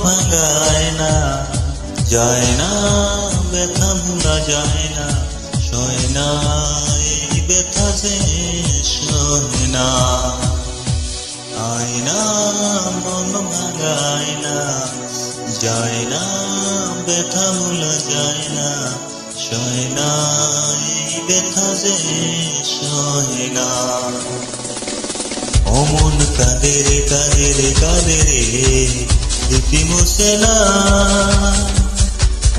ভাঙায় না, যায় না ব্যথা ভোলা যায় না, সয় না এই ব্যথা যে সয় না। আয়না মন ভাঙায় না, যায় না ব্যথা ভোলা যায় না, সয় না এই ব্যথা যে সয় না। অমন কাঁদে রে কাঁদে রে কাঁদে রে, স্মৃতি মুছে না।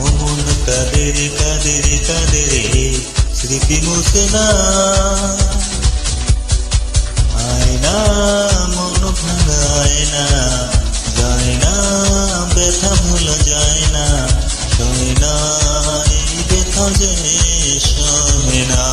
অমন কাঁদে রে কাঁদে রে কাঁদে রে, স্মৃতি মুছে না। আয়না মন ভাঙায় না, যায় না ব্যথা ভোলা যায় না, সয় না এই ব্যথা যে সয় না।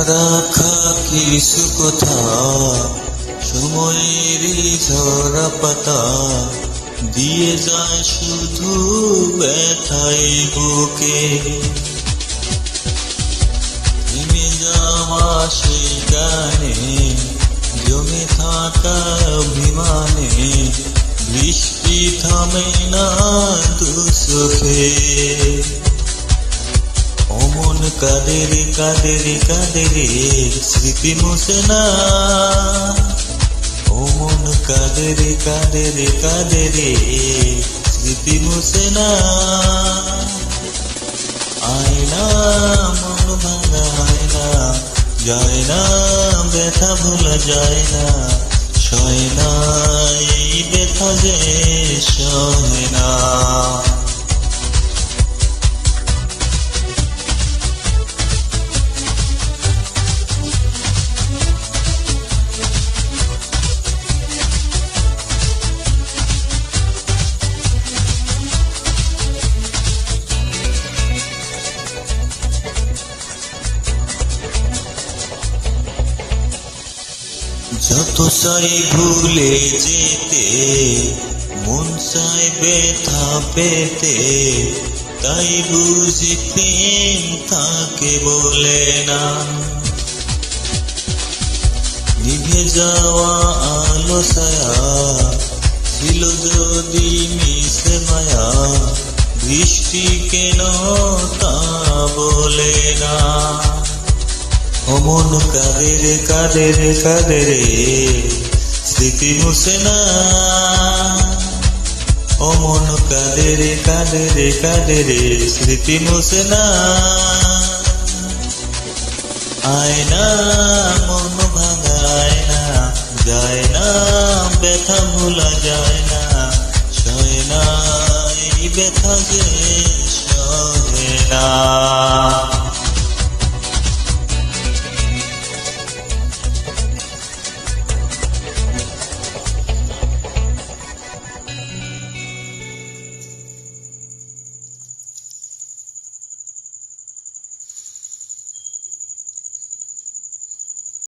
রাখা কিছু কথা, সময়েরই ঝরা পাতা, দিয়ে যায় শুধু ব্যথায় বুকে। থেমে যাওয়া সেই গানে, জমে থাকা অভিমানে, বৃষ্টি থামে না দু চোখে। অমন কাঁদে রে কাঁদে রে কাঁদে রে, স্মৃতি মুছে না। অমন কাঁদে রে কাঁদে রে কাঁদে রে, স্মৃতি মুছে না। আয়না মন ভাঙায় না, যায় না ব্যথা ভোলা যায় না, সয় না এই ব্যথা যে সয় না। যত চাই ভুলে যেতে, মন চাই ব্যথা পেতে, তাই বুঝি প্রেম তাকে বলে না। নিভে যাওয়া আলো ছায়া ছিল যদি মিশে মায়া, বৃষ্টি কেন তা বলে না। অমন কাঁদে রে কাঁদে রে কাঁদে রে, স্মৃতি মুছে না। অমন কাঁদে রে কাঁদে রে কাঁদে রে, স্মৃতি মুছে না। আয়না মন ভাঙায় না, যায় না ব্যথা ভোলা যায় না, সয় না এই ব্যথা যে সয় না।